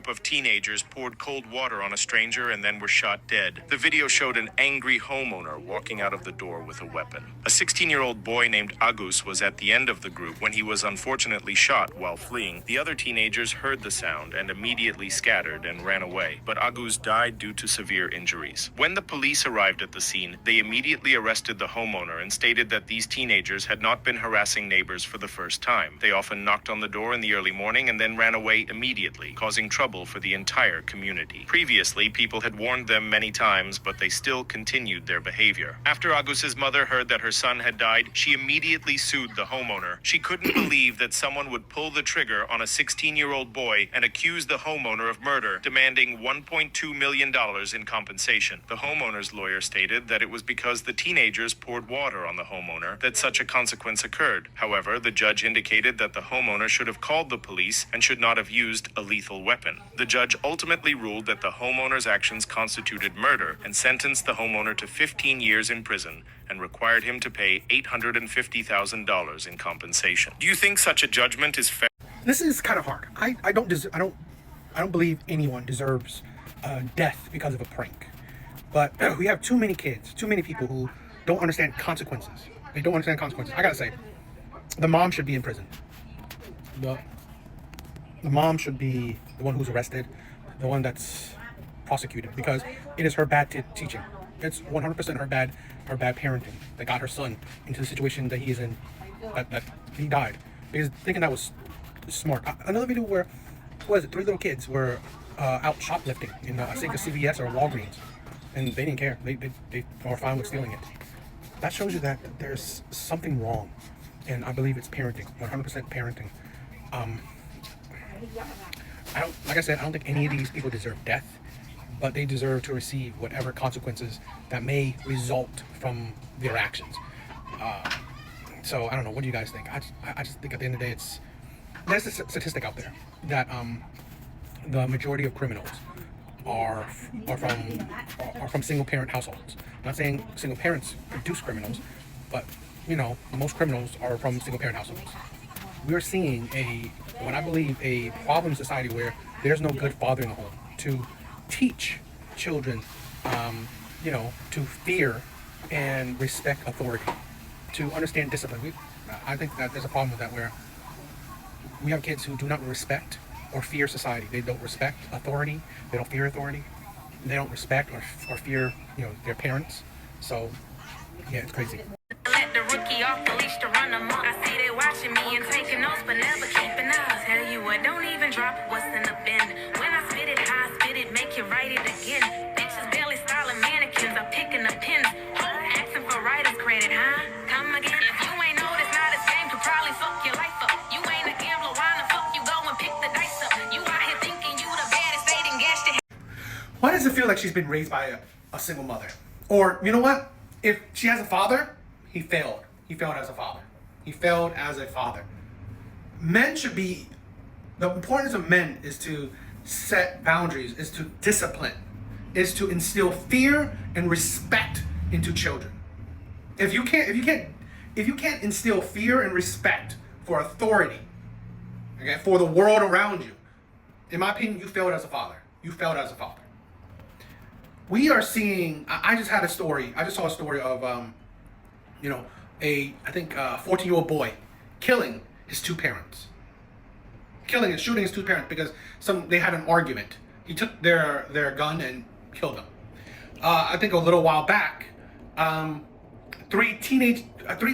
group of teenagers poured cold water on a stranger and then were shot dead. The video showed an angry homeowner walking out of the door with a weapon. A 16-year-old boy named Agus was at the end of the group when he was unfortunately shot while fleeing. The other teenagers heard the sound and immediately scattered and ran away, but Agus died due to severe injuries. When the police arrived at the scene, they immediately arrested the homeowner and stated that these teenagers had not been harassing neighbors for the first time. They often knocked on the door in the early morning and then ran away immediately, causing trouble for the entire community. Previously, people had warned them many times, but they still continued their behavior. After Agus's mother heard that her son had died, she immediately sued the homeowner. She couldn't believe that someone would pull the trigger on a 16-year-old boy and accuse the homeowner of murder, demanding $1.2 million in compensation. The homeowner's lawyer stated that it was because the teenagers poured water on the homeowner that such a consequence occurred. However, the judge indicated that the homeowner should have called the police and should not have used a lethal weapon. The judge ultimately ruled that the homeowner's actions constituted murder and sentenced the homeowner to 15 years in prison and required him to pay $850,000 in compensation. Do you think such a judgment is fair? This is kind of hard. I don't believe anyone deserves death because of a prank. But we have too many kids, too many people who don't understand consequences. They don't understand consequences. I gotta say, the mom should be in prison. The mom should be the one who's arrested, the one that's prosecuted, because it is her bad teaching. It's 100% her bad parenting that got her son into the situation that he is in, that he died. Because thinking that was smart. Another video where, what is it, 3 little kids were out shoplifting in, I think, a CVS or a Walgreens, and they didn't care. They were fine with stealing it. That shows you that there's something wrong, and I believe it's parenting, 100% parenting. Like I said, I don't think any of these people deserve death, but they deserve to receive whatever consequences that may result from their actions. So I don't know. What do you guys think? I just think at the end of the day, there's a statistic out there that the majority of criminals are from single parent households. I'm not saying single parents produce criminals, but most criminals are from single parent households. We're seeing what I believe a problem society where there's no good father in the home to teach children, to fear and respect authority, to understand discipline. I think that there's a problem with that, where we have kids who do not respect or fear society. They don't respect authority. They don't fear authority. They don't respect or fear, their parents. So, yeah, it's crazy. Let the rookie off the leash to run amok. I see they watching me and taking notes, but never keeping up. Tell you what, don't even drop what's in the bin. When I spit it, how I spit it, make you write it again. Bitches barely styling mannequins, I'm picking the pins. Asking for writer's credit, huh? Come again. If you ain't noticed, not a game could probably fuck your life up. You ain't a gambler, why the fuck you go and pick the dice up? You out here thinking you the baddest, they done gashed your head. Why does it feel like she's been raised by a single mother? Or, you know what? If she has a father, he failed. He failed as a father. He failed as a father. Men should be, the importance of men is to set boundaries, is to discipline, is to instill fear and respect into children. If you can't instill fear and respect for authority, okay, for the world around you, in my opinion, you failed as a father. You failed as a father. We are seeing, I just saw a story of, I think 14-year-old boy killing his 2 parents. Shooting his 2 parents because they had an argument. He took their gun and killed them. I think a little while back, 3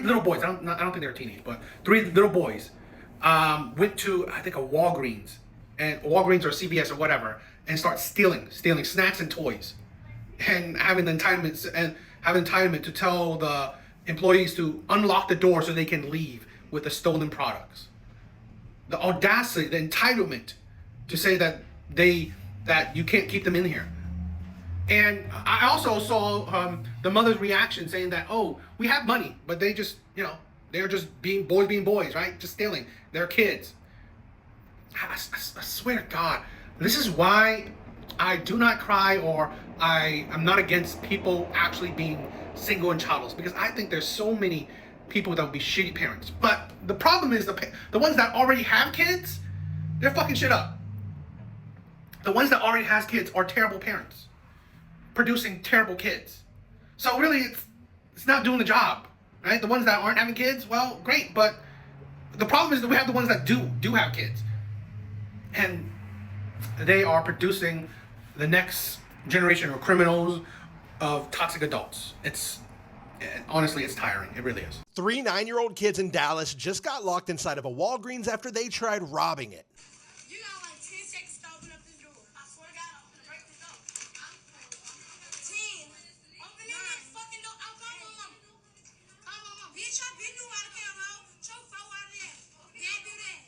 little boys, I don't think they were teenage, but 3 little boys went to, I think, a Walgreens or CVS or whatever, and start stealing snacks and toys, and having the entitlement to tell the employees to unlock the door so they can leave with the stolen products. The audacity, the entitlement to say that you can't keep them in here. And I also saw the mother's reaction saying that, oh, we have money, but they just, they're just being boys, right? Just stealing. They're kids. I swear to God, this is why I do not cry, or I'm not against people actually being single and childless, because I think there's so many people that would be shitty parents. But the problem is the ones that already have kids, they're fucking shit up. The ones that already has kids are terrible parents, producing terrible kids. So really, it's not doing the job, right? The ones that aren't having kids, well, great, but the problem is that we have the ones that do have kids, and they are producing the next generation of criminals, of toxic adults. Honestly, it's tiring. It really is. 3 9-year-old kids in Dallas just got locked inside of a Walgreens after they tried robbing it. You got like 10 seconds to open up this door. I swear to God, I'm gonna break this door. 10. Open that fucking door. I'll call my mama. Call my mama. Bitch, I been knew how to count on. Choke 4 out of that. Dad do that.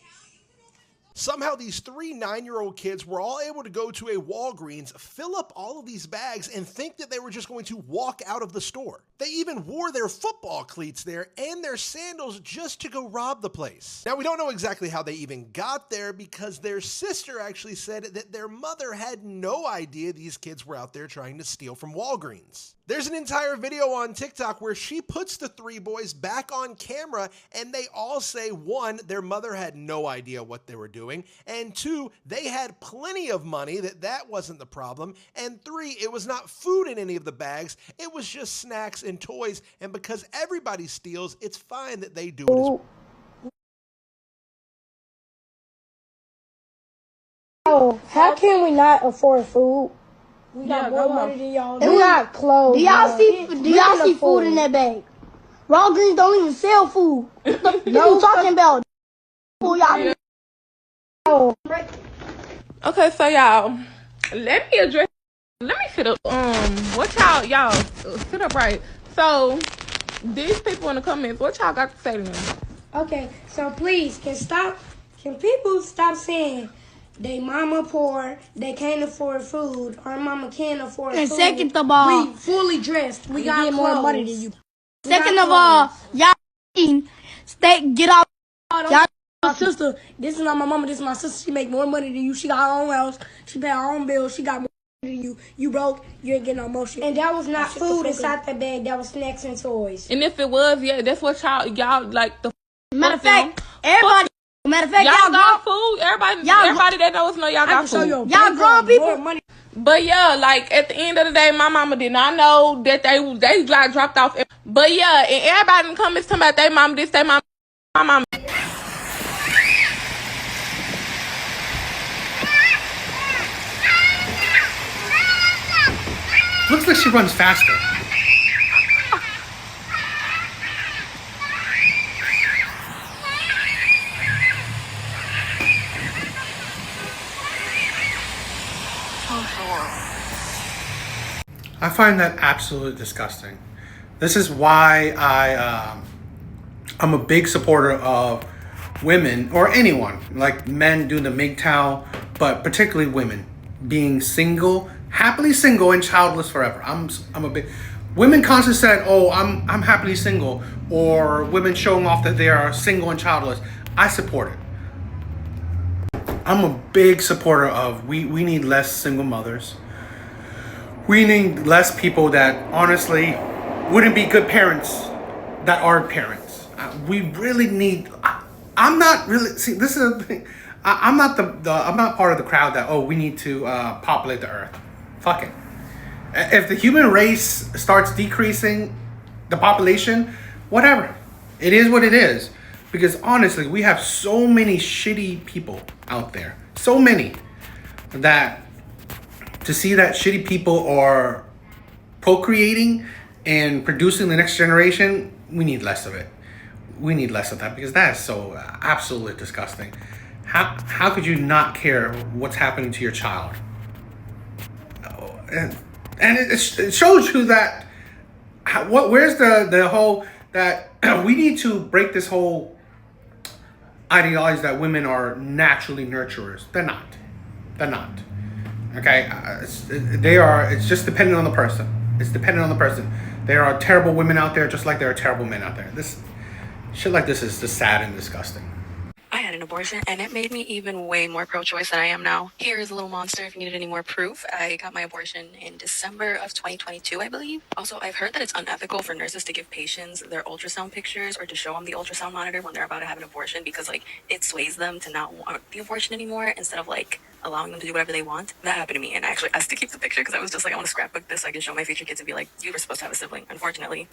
Somehow these 3 9-year-old kids were all able to go to a Walgreens, fill up all of these bags, and think that they were just going to walk out of the store. They even wore their football cleats there and their sandals just to go rob the place. Now, we don't know exactly how they even got there because their sister actually said that their mother had no idea these kids were out there trying to steal from Walgreens. There's an entire video on TikTok where she puts the 3 boys back on camera and they all say, 1, their mother had no idea what they were doing, and 2, they had plenty of money, that wasn't the problem, and 3, it was not food in any of the bags, it was just snacks and toys, and because everybody steals, it's fine that they do it as well. Oh, how can we not afford food? We got more money than y'all. And we got clothes. Do y'all see food in that bag? Walgreens don't even sell food. What you talking about? Y'all. Okay, so y'all, let me sit up. What y'all sit up right. So these people in the comments, what y'all got to say to them? Okay, so please, can people stop saying they mama poor, they can't afford food, our mama can't afford food. And second of all, we fully dressed, we got more money than you. We Second got of all, clothes. y'all get off. Y'all My sister, this is not my mama, this is my sister. She make more money than you. She got her own house. She pay her own bills. She got more money than you. You broke. You ain't getting no more shit. And that was not food inside that bag. That was snacks and toys. And if it was, yeah, that's what y'all like the. Matter of fact, everybody. Y'all got food. Everybody that knows know y'all got food. Y'all grown people. Money. But yeah, like at the end of the day, my mama did not know that they got dropped off. But yeah, and everybody in the comments talking about they mama this, they mama, my mama. Looks like she runs faster. I find that absolutely disgusting. This is why I'm a big supporter of women, or anyone, like men doing the MGTOW, but particularly women being single, happily single and childless forever. I'm a big. Women constantly said, "Oh, I'm happily single," or women showing off that they are single and childless. I support it. I'm a big supporter of we need less single mothers. We need less people that honestly wouldn't be good parents that are parents. We really need. I'm not really. See, this is the thing. I'm not I'm not part of the crowd that we need to populate the earth. Fuck it. If the human race starts decreasing the population, whatever. It is what it is. Because honestly, we have so many shitty people out there. So many that to see that shitty people are procreating and producing the next generation, we need less of it. We need less of that because that is so absolutely disgusting. How could you not care what's happening to your child? And it shows you that where's the whole that we need to break this whole ideology that women are naturally nurturers. They're not. Okay, they are. It's just dependent on the person. It's dependent on the person. There are terrible women out there, just like there are terrible men out there. This shit like this is just sad and disgusting. I had a an abortion, and it made me even way more pro-choice than I am now. Here is a little monster if you needed any more proof. I got my abortion in December of 2022, I believe. Also, I've heard that it's unethical for nurses to give patients their ultrasound pictures or to show them the ultrasound monitor when they're about to have an abortion because, like, it sways them to not want the abortion anymore instead of, like, allowing them to do whatever they want. That happened to me, and I actually asked to keep the picture because I was just like, I want to scrapbook this so I can show my future kids and be like, you were supposed to have a sibling. Unfortunately,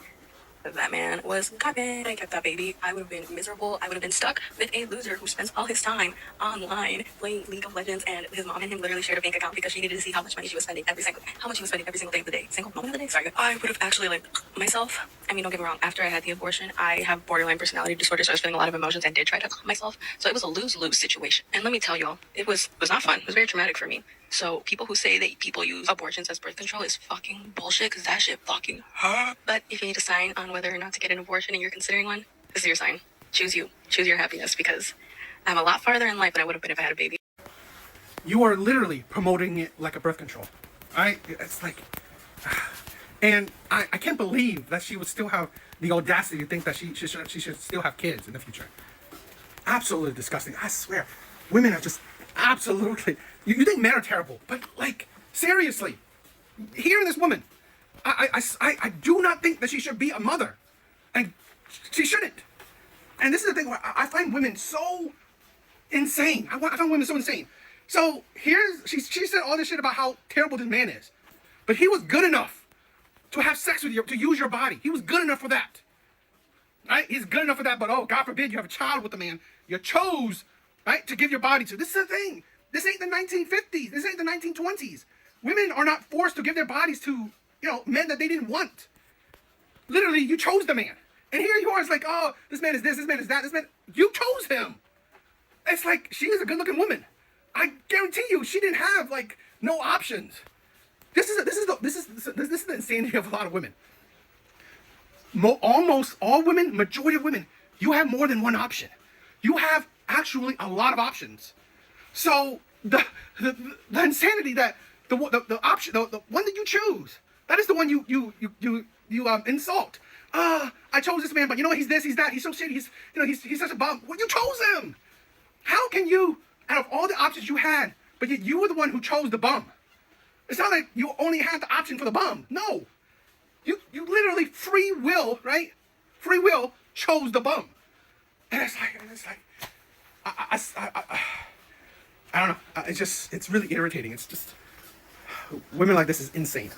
that man was garbage. I kept that baby. I would have been miserable. I would have been stuck with a loser who spends all his time online playing League of Legends, and his mom and him literally shared a bank account because she needed to see how much money she was spending every single day of the day. Single moment of the day. Sorry. I would have actually like myself. I mean, don't get me wrong. After I had the abortion, I have borderline personality disorder, so I was feeling a lot of emotions and did try to calm myself. So it was a lose-lose situation. And let me tell y'all, it was not fun. It was very traumatic for me. So people who say that people use abortions as birth control is fucking bullshit because that shit fucking hurt. But if you need to sign on whether or not to get an abortion and you're considering one, this is your sign. Choose you. Choose your happiness because I'm a lot farther in life than I would have been if I had a baby. You are literally promoting it like a birth control. Right? It's like, and I can't believe that she would still have the audacity to think that she should still have kids in the future. Absolutely disgusting. I swear, women are just absolutely. You think men are terrible, but like seriously, hearing this woman, I do not think that she should be a mother, and she shouldn't. And this is the thing where I find women so insane. I find women so insane. So she said all this shit about how terrible this man is, but he was good enough to have sex with you, to use your body. He was good enough for that. Right? He's good enough for that, but oh, God forbid you have a child with a man you chose, right, to give your body to. This is the thing. This ain't the 1950s. This ain't the 1920s. Women are not forced to give their bodies to, men that they didn't want. Literally, you chose the man. And here you are, it's like, oh, this man is this man is that, this man. You chose him. It's like, she is a good-looking woman. I guarantee you, she didn't have, like, no options. This is the insanity of a lot of women. Almost all women, majority of women, you have more than one option. You have actually a lot of options. So the insanity that the option, the one that you choose, that is the one you insult. I chose this man, but you know what? He's this, he's that, he's so shitty, he's such a bum. Well, you chose him. How can you, out of all the options you had, but yet you were the one who chose the bum? It's not like you only had the option for the bum. No. You literally free will, right? Free will chose the bum. And it's like, I don't know. It's really irritating. It's just, women like this is insane.